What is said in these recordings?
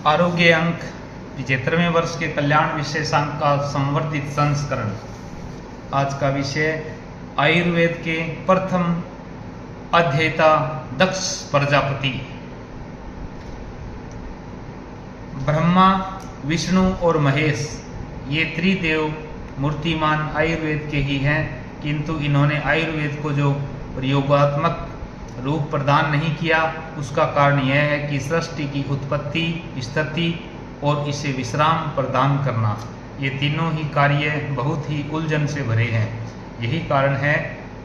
आरोग्य अंक 75वें वर्ष के कल्याण विशेषांक का संवर्धित संस्करण। आज का विषय आयुर्वेद के प्रथम अध्येता दक्ष प्रजापति। ब्रह्मा, विष्णु और महेश ये त्रिदेव मूर्तिमान आयुर्वेद के ही हैं, किंतु इन्होंने आयुर्वेद को जो प्रयोगात्मक रूप प्रदान नहीं किया, उसका कारण यह है कि सृष्टि की उत्पत्ति, स्थिति और इसे विश्राम प्रदान करना, ये तीनों ही कार्य बहुत ही उलझन से भरे हैं। यही कारण है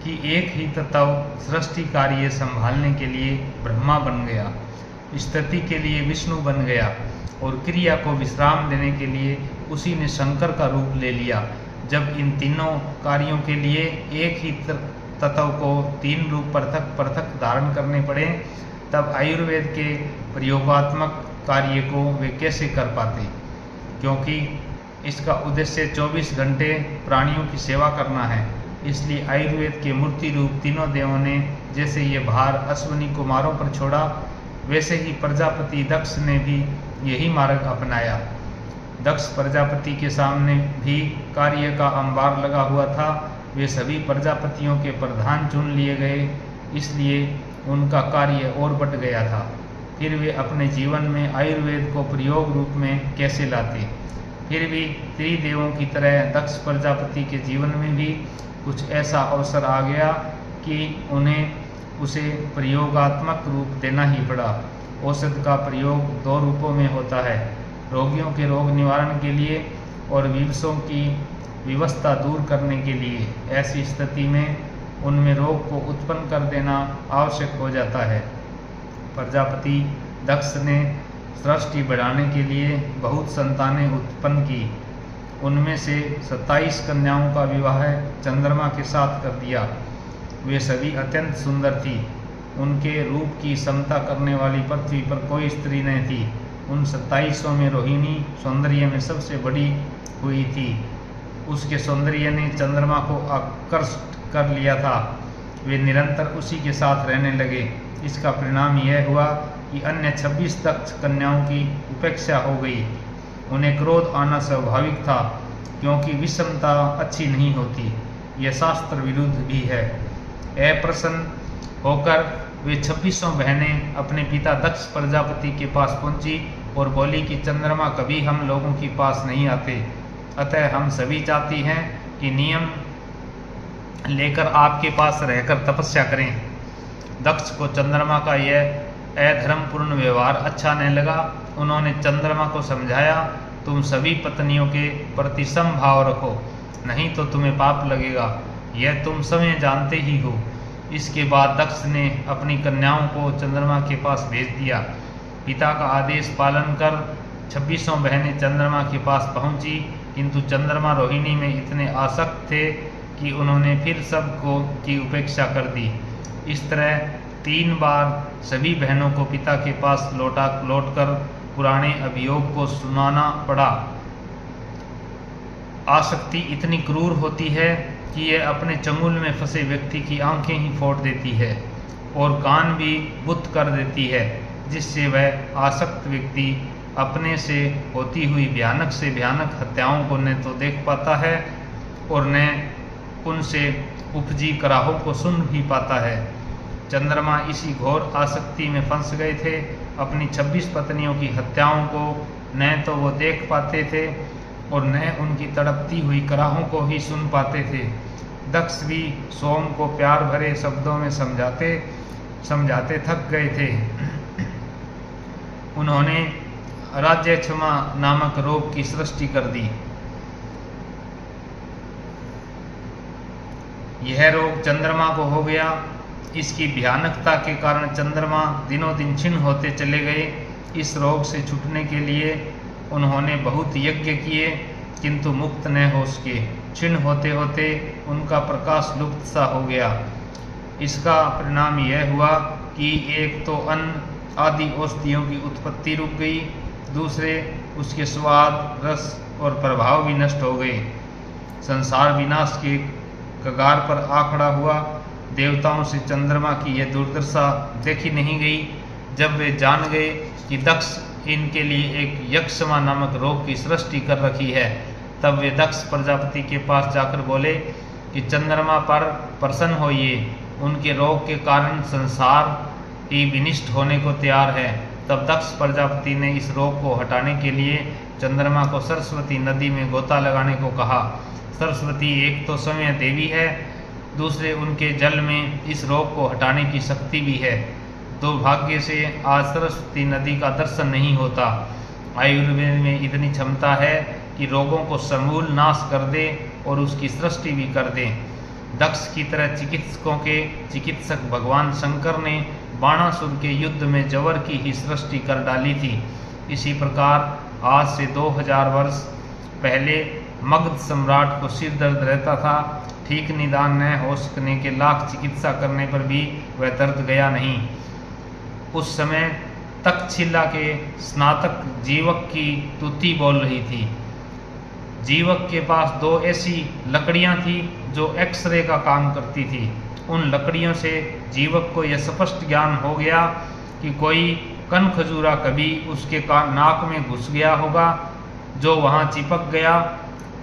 कि एक ही तत्व सृष्टि कार्य संभालने के लिए ब्रह्मा बन गया, स्थिति के लिए विष्णु बन गया और क्रिया को विश्राम देने के लिए उसी ने शंकर का रूप ले लिया। जब इन तीनों कार्यों के लिए एक ही तत्व को तीन रूप पृथक पृथक धारण करने पड़े, तब आयुर्वेद के प्रयोगात्मक कार्य को वे कैसे कर पाते, क्योंकि इसका उद्देश्य 24 घंटे प्राणियों की सेवा करना है। इसलिए आयुर्वेद के मूर्ति रूप तीनों देवों ने जैसे ये भार अश्विनी कुमारों पर छोड़ा, वैसे ही प्रजापति दक्ष ने भी यही मार्ग अपनाया। दक्ष प्रजापति के सामने भी कार्य का अंबार लगा हुआ था। वे सभी प्रजापतियों के प्रधान चुन लिए गए, इसलिए उनका कार्य और बढ़ गया था। फिर वे अपने जीवन में आयुर्वेद को प्रयोग रूप में कैसे लाते। फिर भी त्रिदेवों की तरह दक्ष प्रजापति के जीवन में भी कुछ ऐसा अवसर आ गया कि उन्हें उसे प्रयोगात्मक रूप देना ही पड़ा। औषध का प्रयोग दो रूपों में होता है, रोगियों के रोग निवारण के लिए और विवशों की विवस्था दूर करने के लिए। ऐसी स्थिति में उनमें रोग को उत्पन्न कर देना आवश्यक हो जाता है। प्रजापति दक्ष ने सृष्टि बढ़ाने के लिए बहुत संतानें उत्पन्न की। उनमें से 27 कन्याओं का विवाह चंद्रमा के साथ कर दिया। वे सभी अत्यंत सुंदर थी। उनके रूप की समता करने वाली पृथ्वी पर कोई स्त्री नहीं थी। उन 27 में रोहिणी सौंदर्य में सबसे बड़ी हुई थी। उसके सौंदर्य ने चंद्रमा को आकर्षित कर लिया था। वे निरंतर उसी के साथ रहने लगे। इसका परिणाम यह हुआ कि अन्य 26 दक्ष कन्याओं की उपेक्षा हो गई। उन्हें क्रोध आना स्वाभाविक था, क्योंकि विषमता अच्छी नहीं होती। यह शास्त्र विरुद्ध भी है। अप्रसन्न होकर वे 26 बहनें अपने पिता दक्ष प्रजापति के पास पहुंची और बोली कि चंद्रमा कभी हम लोगों के पास नहीं आते, अतः हम सभी चाहती हैं कि नियम लेकर आपके पास रहकर तपस्या करें। दक्ष को चंद्रमा का यह अधर्मपूर्ण व्यवहार अच्छा नहीं लगा। उन्होंने चंद्रमा को समझाया, तुम सभी पत्नियों के प्रति समभाव रखो, नहीं तो तुम्हें पाप लगेगा। यह तुम स्वयं जानते ही हो। इसके बाद दक्ष ने अपनी कन्याओं को चंद्रमा के पास भेज दिया। पिता का आदेश पालन कर 26 बहनें चंद्रमा के पास पहुंची, किंतु चंद्रमा रोहिणी में इतने आसक्त थे कि उन्होंने फिर सबको की उपेक्षा कर दी। इस तरह 3 बार सभी बहनों को पिता के पास लौटकर पुराने अभियोग को सुनाना पड़ा। आसक्ति इतनी क्रूर होती है कि यह अपने चंगुल में फंसे व्यक्ति की आंखें ही फोड़ देती है और कान भी बुत कर देती है, जिससे वह आसक्त व्यक्ति अपने से होती हुई भयानक से भयानक हत्याओं को न तो देख पाता है और न उनसे उपजी कराहों को सुन भी पाता है। चंद्रमा इसी घोर आसक्ति में फंस गए थे। अपनी 26 पत्नियों की हत्याओं को न तो वो देख पाते थे और न उनकी तड़पती हुई कराहों को ही सुन पाते थे। दक्ष भी सोम को प्यार भरे शब्दों में समझाते थक गए थे। उन्होंने राज्य क्षमा नामक रोग की सृष्टि कर दी। यह रोग चंद्रमा को हो गया। इसकी भयानकता के कारण चंद्रमा दिनों दिन क्षीण होते चले गए। इस रोग से छूटने के लिए उन्होंने बहुत यज्ञ किए, किंतु मुक्त न हो सके। क्षीण होते होते उनका प्रकाश लुप्त सा हो गया। इसका परिणाम यह हुआ कि एक तो अन्न आदि औषधियों की उत्पत्ति रुक गई, दूसरे उसके स्वाद, रस और प्रभाव भी नष्ट हो गए। संसार विनाश के कगार पर आ खड़ा हुआ। देवताओं से चंद्रमा की यह दुर्दशा देखी नहीं गई। जब वे जान गए कि दक्ष इनके लिए एक यक्षमा नामक रोग की सृष्टि कर रखी है। तब वे दक्ष प्रजापति के पास जाकर बोले कि चंद्रमा पर प्रसन्न होइए, उनके रोग के कारण संसार ही विनिष्ट होने को तैयार है। तब दक्ष प्रजापति ने इस रोग को हटाने के लिए चंद्रमा को सरस्वती नदी में गोता लगाने को कहा। सरस्वती एक तो स्वयं देवी है, दूसरे उनके जल में इस रोग को हटाने की शक्ति भी है। दुर्भाग्य से आज सरस्वती नदी का दर्शन नहीं होता। आयुर्वेद में इतनी क्षमता है कि रोगों को समूल नाश कर दे और उसकी सृष्टि भी कर दे। दक्ष की तरह चिकित्सकों के चिकित्सक भगवान शंकर ने बाणासुर के युद्ध में जवर की ही सृष्टि कर डाली थी। इसी प्रकार आज से 2000 वर्ष पहले मगध सम्राट को सिर दर्द रहता था। ठीक निदान न हो सकने के लाख चिकित्सा करने पर भी वह दर्द गया नहीं। उस समय तक्षशिला के स्नातक जीवक की तुति बोल रही थी। जीवक के पास 2 ऐसी लकड़ियां थी जो एक्सरे का काम करती थी। उन लकड़ियों से जीवक को यह स्पष्ट ज्ञान हो गया कि कोई कन खजूरा कभी उसके नाक में घुस गया होगा, जो वहाँ चिपक गया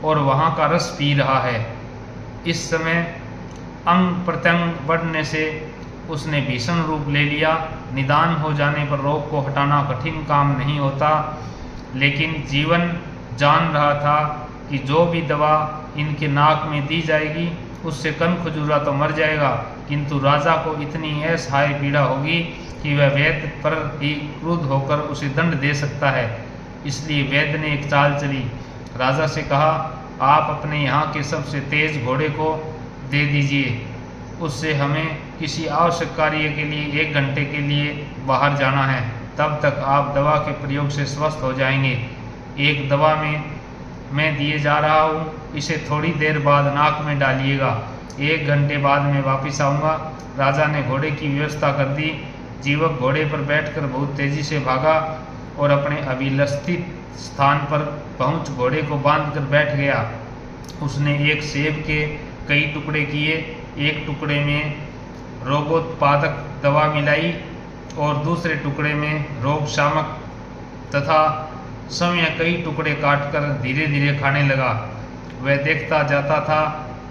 और वहाँ का रस पी रहा है। इस समय अंग प्रत्यंग बढ़ने से उसने भीषण रूप ले लिया। निदान हो जाने पर रोग को हटाना कठिन काम नहीं होता, लेकिन जीवन जान रहा था कि जो भी दवा इनके नाक में दी जाएगी उससे कन खजूरा तो मर जाएगा, किंतु राजा को इतनी असहाय पीड़ा होगी कि वह वैद्य पर ही क्रुद्ध होकर उसे दंड दे सकता है। इसलिए वैद्य ने एक चाल चली। राजा से कहा, आप अपने यहाँ के सबसे तेज घोड़े को दे दीजिए, उससे हमें किसी आवश्यक कार्य के लिए 1 घंटे के लिए बाहर जाना है। तब तक आप दवा के प्रयोग से स्वस्थ हो जाएंगे। एक दवा में मैं दिए जा रहा हूँ, इसे थोड़ी देर बाद नाक में डालिएगा। 1 घंटे बाद मैं वापस आऊँगा। राजा ने घोड़े की व्यवस्था कर दी। जीवक घोड़े पर बैठकर बहुत तेजी से भागा और अपने अभिलषित स्थान पर पहुँच घोड़े को बांधकर बैठ गया। उसने एक सेब के कई टुकड़े किए, एक टुकड़े में रोगोत्पादक दवा मिलाई और दूसरे टुकड़े में रोग शामक तथा समय कई टुकड़े काटकर धीरे धीरे खाने लगा। वह देखता जाता था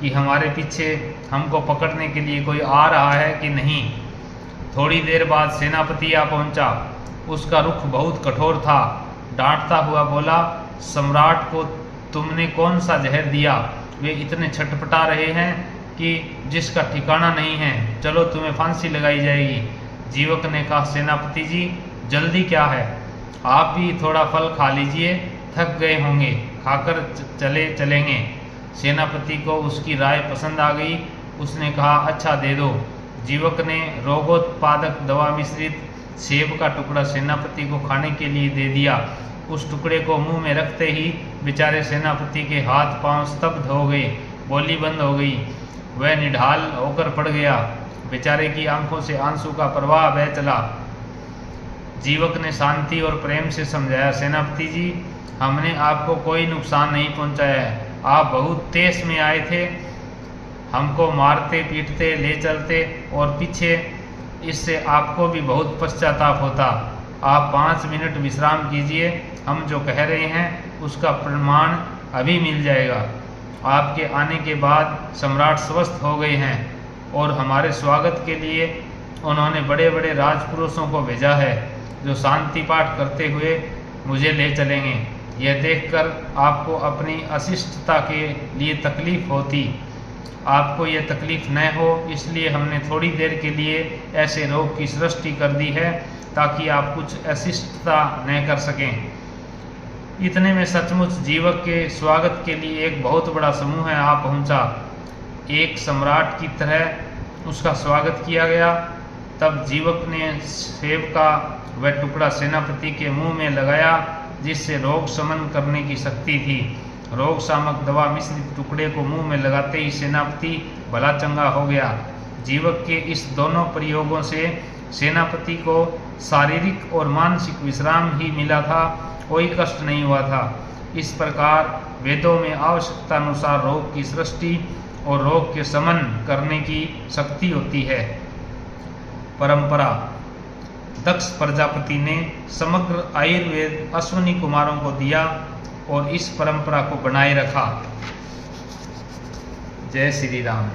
कि हमारे पीछे हमको पकड़ने के लिए कोई आ रहा है कि नहीं। थोड़ी देर बाद सेनापति आ पहुंचा। उसका रुख बहुत कठोर था। डांटता हुआ बोला, सम्राट को तुमने कौन सा जहर दिया? वे इतने छटपटा रहे हैं कि जिसका ठिकाना नहीं है। चलो तुम्हें फांसी लगाई जाएगी। जीवक ने कहा, सेनापति जी जल्दी क्या है, आप भी थोड़ा फल खा लीजिए, थक गए होंगे, खाकर चलेंगे। सेनापति को उसकी राय पसंद आ गई। उसने कहा, अच्छा दे दो। जीवक ने रोगोत्पादक दवा मिश्रित सेब का टुकड़ा सेनापति को खाने के लिए दे दिया। उस टुकड़े को मुंह में रखते ही बेचारे सेनापति के हाथ पांव स्तब्ध हो गए, बोली बंद हो गई। वह निढाल होकर पड़ गया। बेचारे की आंखों से आंसू का प्रवाह बह चला। जीवक ने शांति और प्रेम से समझाया, सेनापति जी हमने आपको कोई नुकसान नहीं पहुंचाया है। आप बहुत तेज में आए थे, हमको मारते पीटते ले चलते और पीछे इससे आपको भी बहुत पश्चाताप होता। आप 5 मिनट विश्राम कीजिए, हम जो कह रहे हैं उसका प्रमाण अभी मिल जाएगा। आपके आने के बाद सम्राट स्वस्थ हो गए हैं और हमारे स्वागत के लिए उन्होंने बड़े बड़े राजपुरुषों को भेजा है, जो शांति पाठ करते हुए मुझे ले चलेंगे। यह देखकर आपको अपनी अशिष्टता के लिए तकलीफ होती। आपको यह तकलीफ न हो इसलिए हमने थोड़ी देर के लिए ऐसे रोग की सृष्टि कर दी है ताकि आप कुछ अशिष्टता न कर सकें। इतने में सचमुच जीवक के स्वागत के लिए एक बहुत बड़ा समूह आ पहुंचा। एक सम्राट की तरह उसका स्वागत किया गया। तब जीवक ने सेब का वह टुकड़ा सेनापति के मुंह में लगाया जिससे रोग शमन करने की शक्ति थी। रोग शामक दवा मिश्रित टुकड़े को मुंह में लगाते ही सेनापति भला चंगा हो गया। जीवक के इस दोनों प्रयोगों से सेनापति को शारीरिक और मानसिक विश्राम ही मिला था, कोई कष्ट नहीं हुआ था। इस प्रकार वेदों में आवश्यकता अनुसार रोग की सृष्टि और रोग के शमन करने की शक्ति होती है। परंपरा। दक्ष प्रजापति ने समग्र आयुर्वेद अश्विनी कुमारों को दिया और इस परंपरा को बनाए रखा। जय श्री राम।